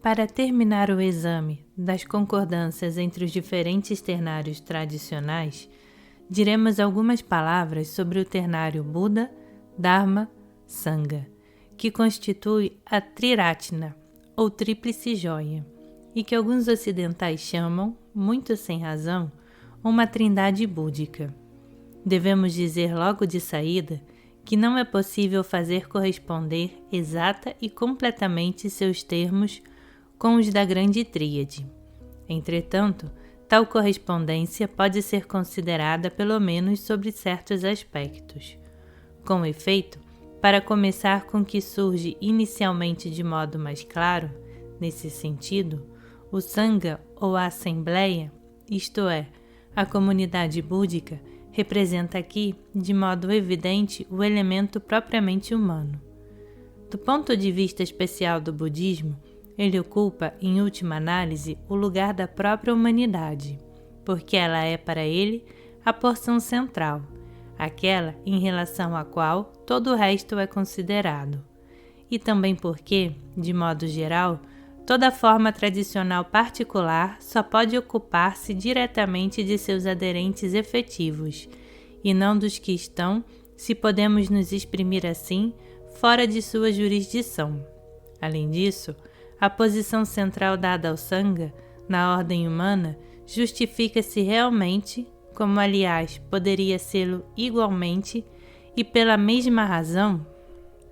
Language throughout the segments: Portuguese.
Para terminar o exame das concordâncias entre os diferentes ternários tradicionais, diremos algumas palavras sobre o ternário Buda, Dharma, Sangha, que constitui a Triratna, ou Tríplice Joia, e que alguns ocidentais chamam, muito sem razão, uma trindade búdica. Devemos dizer logo de saída que não é possível fazer corresponder exata e completamente seus termos com os da Grande Tríade. Entretanto, tal correspondência pode ser considerada pelo menos sobre certos aspectos. Com efeito, para começar com o que surge inicialmente de modo mais claro, nesse sentido, o Sangha ou a Assembleia, isto é, a comunidade búdica, representa aqui, de modo evidente, o elemento propriamente humano. Do ponto de vista especial do budismo, ele ocupa, em última análise, o lugar da própria humanidade, porque ela é para ele a porção central, aquela em relação à qual todo o resto é considerado, e também porque, de modo geral, toda forma tradicional particular só pode ocupar-se diretamente de seus aderentes efetivos, e não dos que estão, se podemos nos exprimir assim, fora de sua jurisdição. Além disso, a posição central dada ao Sangha, na ordem humana, justifica-se realmente, como aliás poderia sê-lo igualmente, e pela mesma razão,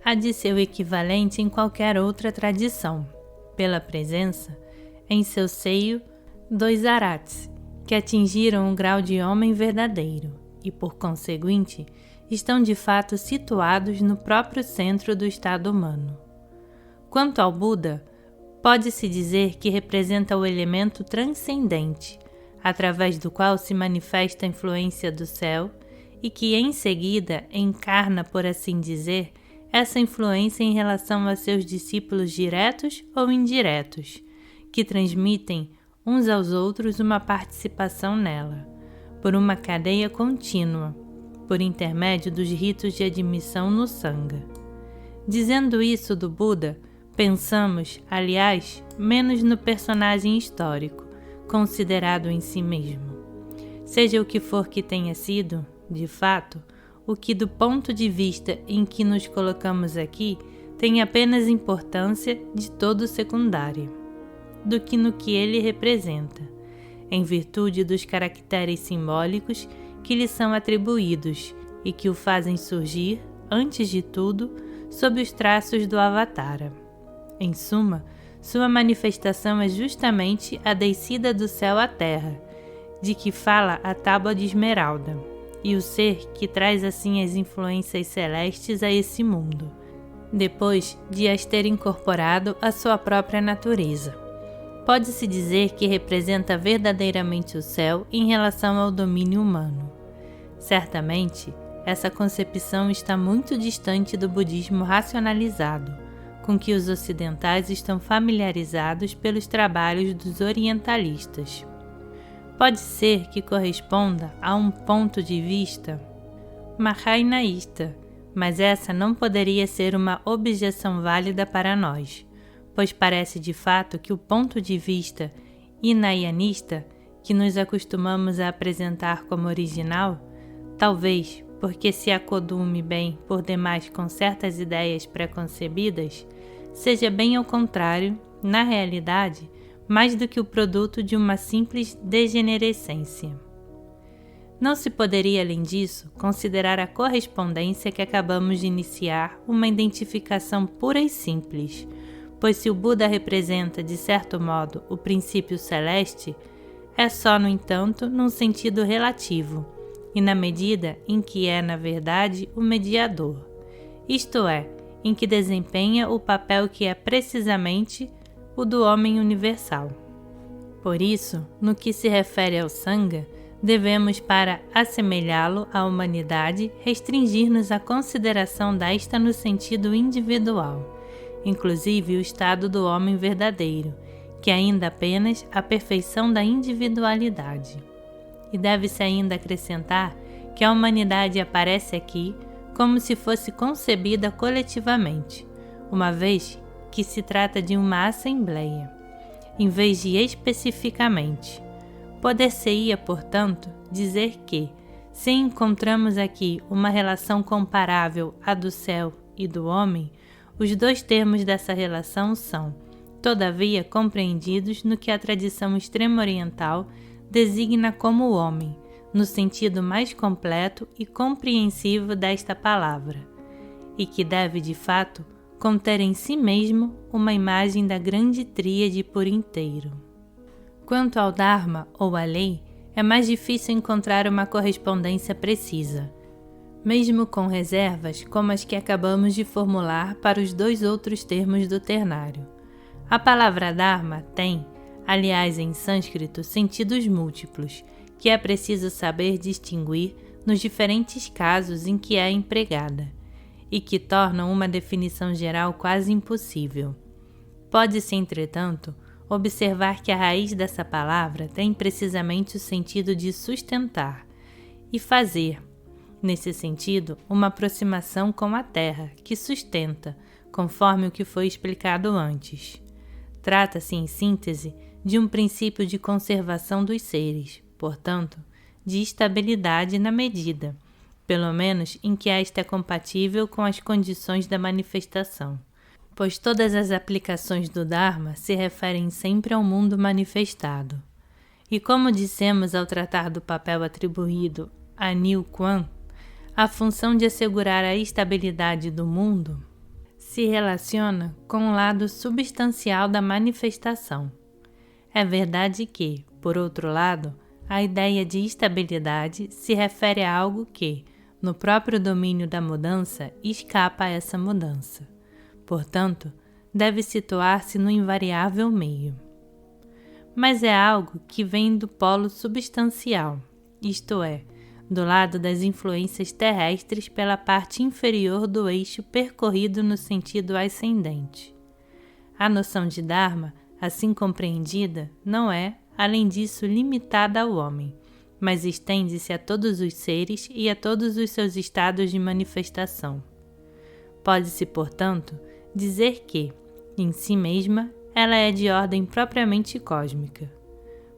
a de seu equivalente em qualquer outra tradição, pela presença, em seu seio, dois arhats, que atingiram o grau de homem verdadeiro e, por conseguinte, estão de fato situados no próprio centro do estado humano. Quanto ao Buda, pode-se dizer que representa o elemento transcendente, através do qual se manifesta a influência do céu e que, em seguida, encarna, por assim dizer, essa influência em relação a seus discípulos diretos ou indiretos, que transmitem uns aos outros uma participação nela, por uma cadeia contínua, por intermédio dos ritos de admissão no Sangha. Dizendo isso do Buda, pensamos, aliás, menos no personagem histórico, considerado em si mesmo. Seja o que for que tenha sido, de fato, o que do ponto de vista em que nos colocamos aqui tem apenas importância de todo secundária, do que no que ele representa, em virtude dos caracteres simbólicos que lhe são atribuídos e que o fazem surgir, antes de tudo, sob os traços do Avatara. Em suma, sua manifestação é justamente a descida do céu à terra, de que fala a tábua de esmeralda, e o ser que traz assim as influências celestes a esse mundo, depois de as ter incorporado à sua própria natureza. Pode-se dizer que representa verdadeiramente o céu em relação ao domínio humano. Certamente, essa concepção está muito distante do budismo racionalizado, com que os ocidentais estão familiarizados pelos trabalhos dos orientalistas. Pode ser que corresponda a um ponto de vista mahayanaísta, mas essa não poderia ser uma objeção válida para nós, pois parece de fato que o ponto de vista hinayanista, que nos acostumamos a apresentar como original, talvez porque se acodume bem por demais com certas ideias preconcebidas, seja bem ao contrário, na realidade, mais do que o produto de uma simples degenerescência. Não se poderia, além disso, considerar a correspondência que acabamos de iniciar uma identificação pura e simples, pois se o Buda representa, de certo modo, o princípio celeste, é só, no entanto, num sentido relativo, e na medida em que é, na verdade, o mediador, isto é, em que desempenha o papel que é precisamente o do homem universal. Por isso, no que se refere ao Sangha, devemos, para assemelhá-lo à humanidade, restringir-nos à consideração desta no sentido individual, inclusive o estado do homem verdadeiro, que é ainda apenas a perfeição da individualidade. E deve-se ainda acrescentar que a humanidade aparece aqui como se fosse concebida coletivamente, uma vez que se trata de uma assembleia, em vez de especificamente. Poder-se-ia, portanto, dizer que, se encontramos aqui uma relação comparável à do céu e do homem, os dois termos dessa relação são, todavia, compreendidos no que a tradição extremo-oriental designa como homem, no sentido mais completo e compreensivo desta palavra, e que deve, de fato, conter em si mesmo uma imagem da grande tríade por inteiro. Quanto ao Dharma ou à lei, é mais difícil encontrar uma correspondência precisa, mesmo com reservas como as que acabamos de formular para os dois outros termos do ternário. A palavra Dharma tem, aliás, em sânscrito, sentidos múltiplos, que é preciso saber distinguir nos diferentes casos em que é empregada, e que tornam uma definição geral quase impossível. Pode-se, entretanto, observar que a raiz dessa palavra tem precisamente o sentido de sustentar e fazer, nesse sentido, uma aproximação com a terra, que sustenta, conforme o que foi explicado antes. Trata-se, em síntese, de um princípio de conservação dos seres, portanto, de estabilidade na medida, pelo menos em que esta é compatível com as condições da manifestação, pois todas as aplicações do Dharma se referem sempre ao mundo manifestado. E como dissemos ao tratar do papel atribuído a Niu Quan, a função de assegurar a estabilidade do mundo se relaciona com o lado substancial da manifestação. É verdade que, por outro lado, a ideia de estabilidade se refere a algo que, no próprio domínio da mudança, escapa a essa mudança. Portanto, deve situar-se no invariável meio. Mas é algo que vem do polo substancial, isto é, do lado das influências terrestres pela parte inferior do eixo percorrido no sentido ascendente. A noção de Dharma, assim compreendida, não é, além disso, limitada ao homem, mas estende-se a todos os seres e a todos os seus estados de manifestação. Pode-se, portanto, dizer que, em si mesma, ela é de ordem propriamente cósmica.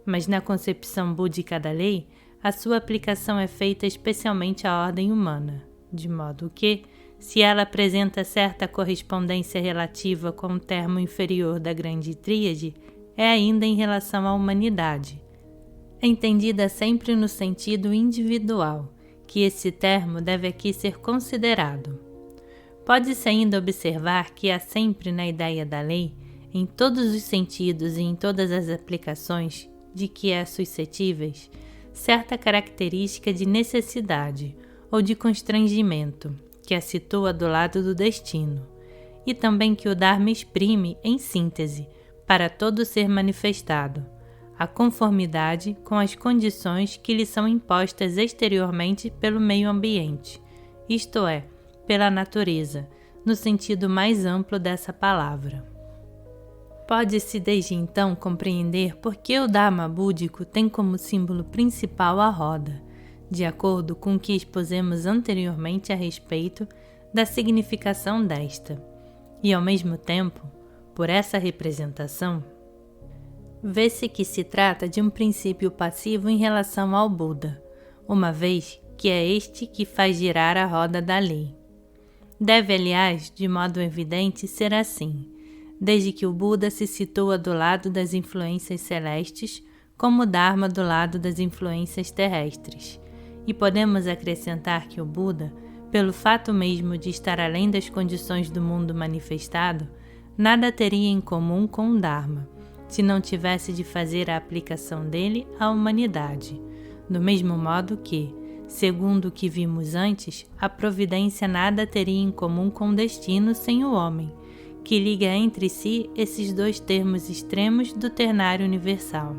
Mas na concepção búdica da lei, a sua aplicação é feita especialmente à ordem humana, de modo que, se ela apresenta certa correspondência relativa com o termo inferior da grande tríade, é ainda em relação à humanidade, entendida sempre no sentido individual, que esse termo deve aqui ser considerado. Pode-se ainda observar que há sempre na ideia da lei, em todos os sentidos e em todas as aplicações de que é suscetível, certa característica de necessidade ou de constrangimento, que a situa do lado do destino, e também que o Dharma exprime, em síntese, para todo ser manifestado, a conformidade com as condições que lhe são impostas exteriormente pelo meio ambiente, isto é, pela natureza, no sentido mais amplo dessa palavra. Pode-se desde então compreender por que o Dharma búdico tem como símbolo principal a roda, de acordo com o que expusemos anteriormente a respeito da significação desta, e ao mesmo tempo, por essa representação, vê-se que se trata de um princípio passivo em relação ao Buda, uma vez que é este que faz girar a roda da lei. Deve, aliás, de modo evidente, ser assim, desde que o Buda se situa do lado das influências celestes, como o Dharma do lado das influências terrestres. E podemos acrescentar que o Buda, pelo fato mesmo de estar além das condições do mundo manifestado, nada teria em comum com o Dharma, se não tivesse de fazer a aplicação dele à humanidade, do mesmo modo que, segundo o que vimos antes, a providência nada teria em comum com o destino sem o homem, que liga entre si esses dois termos extremos do ternário universal.